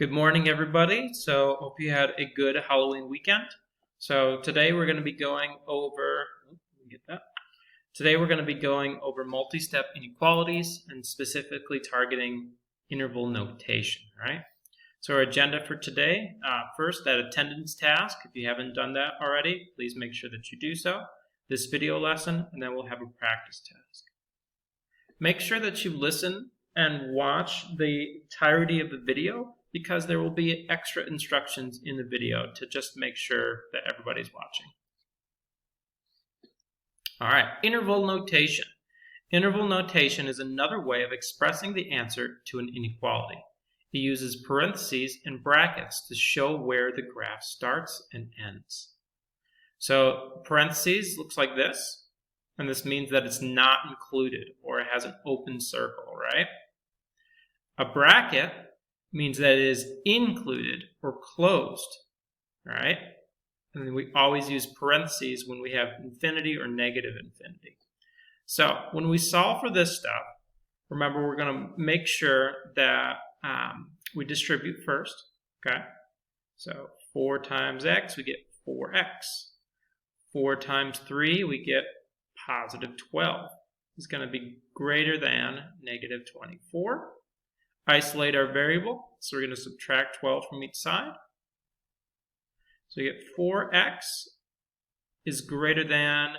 Good morning, everybody. So hope you had a good Halloween weekend. So today we're going to be going over, multi-step inequalities and specifically targeting interval notation, right? So our agenda for today, first that attendance task. If you haven't done that already, please make sure that you do so. This video lesson, and then we'll have a practice task. Make sure that you listen and watch the entirety of the video, because there will be extra instructions in the video to just make sure that everybody's watching. All right, interval notation. Interval notation is another way of expressing the answer to an inequality. It uses parentheses and brackets to show where the graph starts and ends. So parentheses looks like this, and this means that it's not included or it has an open circle, right? A bracket means that it is included or closed, right? And then we always use parentheses when we have infinity or negative infinity. So when we solve for this stuff, remember we're going to make sure that we distribute first, okay? So 4 times x, we get 4x. 4 times 3, we get positive 12. It's going to be greater than negative 24. Isolate our variable, so we're going to subtract 12 from each side. So we get 4x is greater than,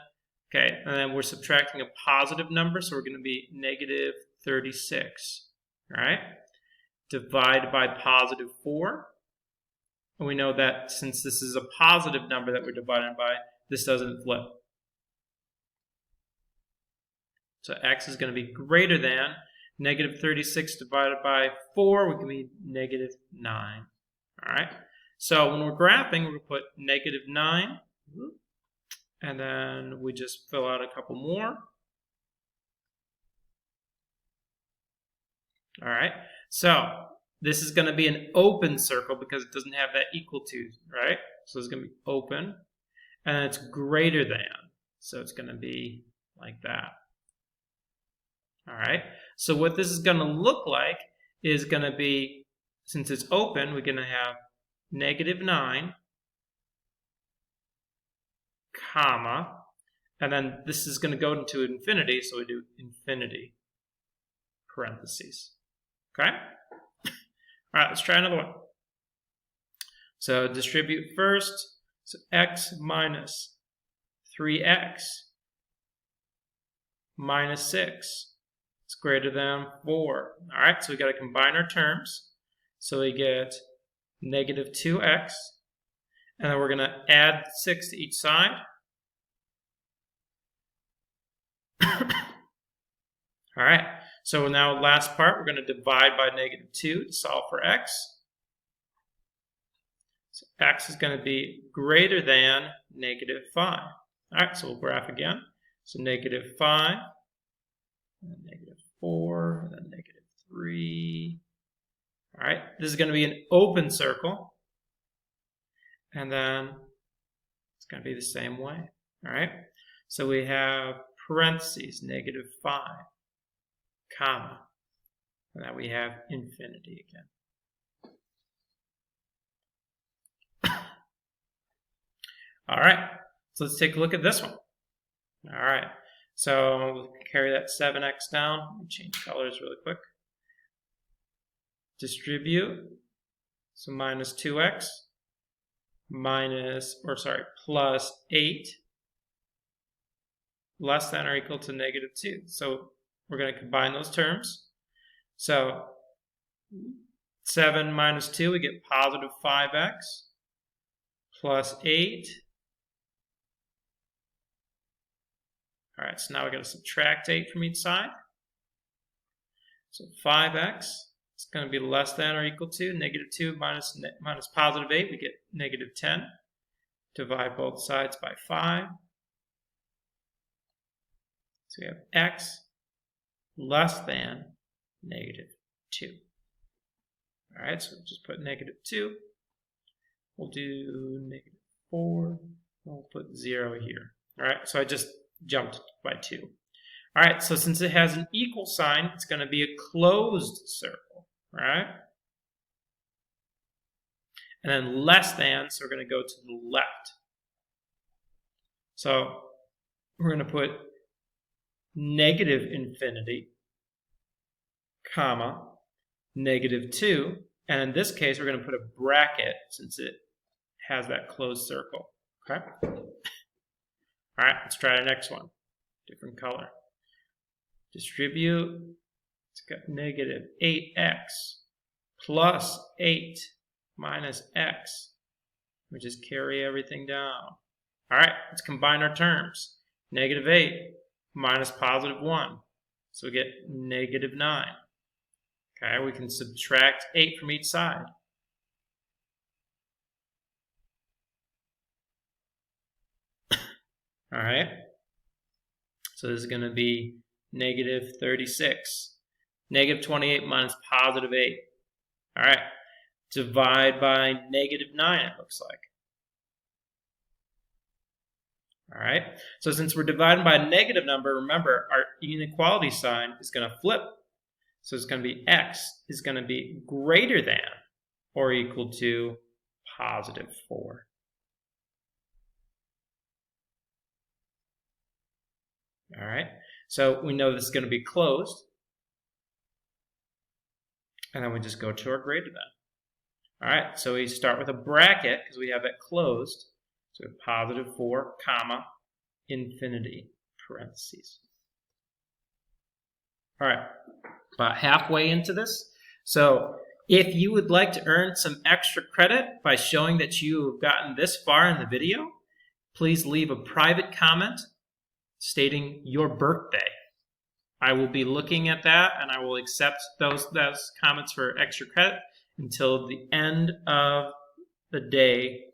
okay, and then we're subtracting a positive number, so we're going to be negative 36, all right? Divide by positive 4, and we know that since this is a positive number that we're dividing by, this doesn't flip. So x is going to be greater than negative 36 divided by 4, we can be negative 9. All right. So when we're graphing, we're going to put negative 9, and then we just fill out a couple more. All right. So this is going to be an open circle because it doesn't have that equal to, right? So it's going to be open, and it's greater than. So it's going to be like that. All right, so what this is going to look like is going to be, since it's open, we're going to have negative 9, comma, and then this is going to go into infinity, so we do infinity, parentheses. Okay? All right, let's try another one. So distribute first, so x minus 3x minus 6. It's greater than 4. All right, so we got to combine our terms. So we get negative 2x, and then we're going to add 6 to each side. All right, so now last part, we're going to divide by negative 2 to solve for x. So x is going to be greater than negative 5. All right, so we'll graph again. So negative 5, and then negative 4, and then negative 3. All right, this is going to be an open circle, and then it's going to be the same way. All right, so we have parentheses, negative 5, comma, and then we have infinity again. All right, so let's take a look at this one. All right. So we'll carry that 7x down. Let me change colors really quick. Distribute. So minus 2x plus 8 less than or equal to negative 2. So we're going to combine those terms. So 7 minus 2, we get positive 5x plus 8. All right, so now we're going to subtract 8 from each side. So 5x is going to be less than or equal to negative 2 minus positive 8. We get negative 10. Divide both sides by 5. So we have x less than negative 2. All right, so we'll just put negative 2. We'll do negative 4. We'll put 0 here. All right, so I just jumped by 2. All right, so since it has an equal sign, it's going to be a closed circle, right? And then less than, so we're going to go to the left. So we're going to put negative infinity, comma, -2. And in this case, we're going to put a bracket since it has that closed circle. Okay? All right, let's try the next one. Different color. Distribute. It's got -8x plus 8 minus x. We just carry everything down. All right, let's combine our terms. -8 minus +1. So we get -9. Okay, we can subtract 8 from each side. All right, so this is going to be -36. -28 minus +8. All right, divide by -9, it looks like. All right, so since we're dividing by a negative number, remember our inequality sign is going to flip. So it's going to be x is going to be greater than or equal to +4. All right, so we know this is going to be closed. And then we just go to our greater than. All right, so we start with a bracket because we have it closed. So +4, comma, infinity, parentheses. All right, about halfway into this. So if you would like to earn some extra credit by showing that you have gotten this far in the video, please leave a private comment stating your birthday. I will be looking at that and I will accept those comments for extra credit until the end of the day.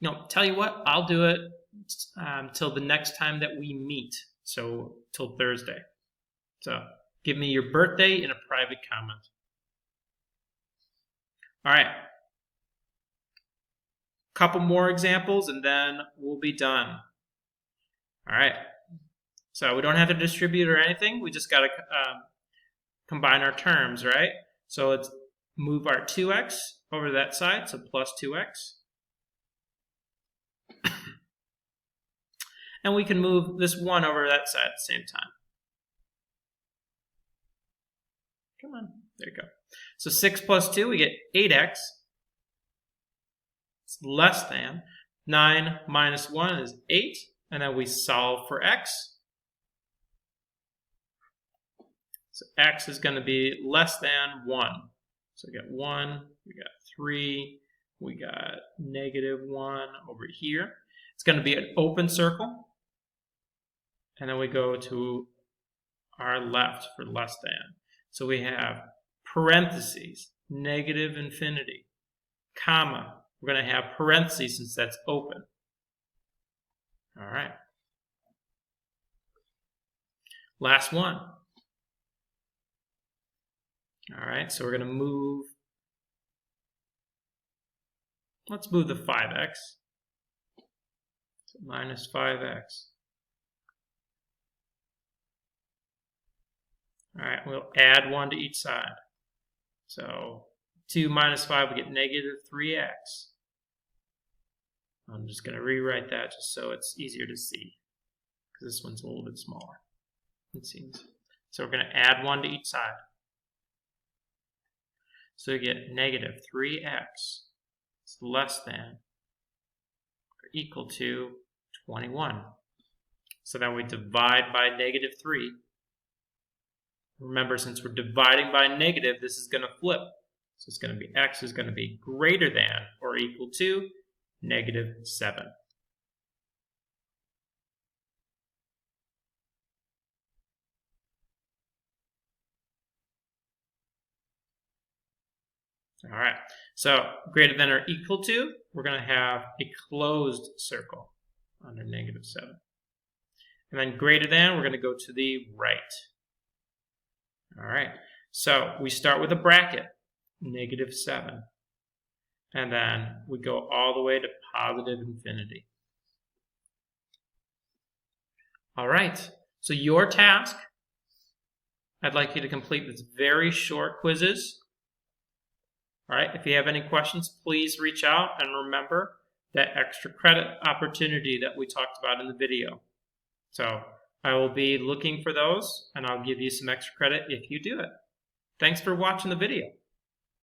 No, tell you what, I'll do it till the next time that we meet. So till Thursday. So give me your birthday in a private comment. All right. Couple more examples and then we'll be done. All right. So we don't have to distribute or anything. We just got to combine our terms, right? So let's move our 2x over to that side, so plus 2x. And we can move this 1 over to that side at the same time. Come on, there you go. So 6 plus 2, we get 8x. It's less than. 9 minus 1 is 8. And then we solve for x. So x is going to be less than 1. So we got 1, we got 3, we got -1 over here. It's going to be an open circle. And then we go to our left for less than. So we have parentheses, -infinity, comma. We're going to have parentheses since that's open. All right. Last one. All right, so we're going to move. Let's move the 5x. So minus 5x. All right, we'll add 1 to each side. So 2 minus 5, we get -3x. I'm just going to rewrite that just so it's easier to see, because this one's a little bit smaller, it seems. So we're going to add 1 to each side. So we get -3x is less than or equal to 21. So then we divide by -3. Remember, since we're dividing by negative, this is going to flip. So it's going to be x is going to be greater than or equal to -7. All right, so greater than or equal to, we're going to have a closed circle under -7. And then greater than, we're going to go to the right. All right, so we start with a bracket, -7. And then we go all the way to +infinity. All right, so your task, I'd like you to complete this very short quizzes. All right, if you have any questions, please reach out, and remember that extra credit opportunity that we talked about in the video. So I will be looking for those, and I'll give you some extra credit if you do it. Thanks for watching the video.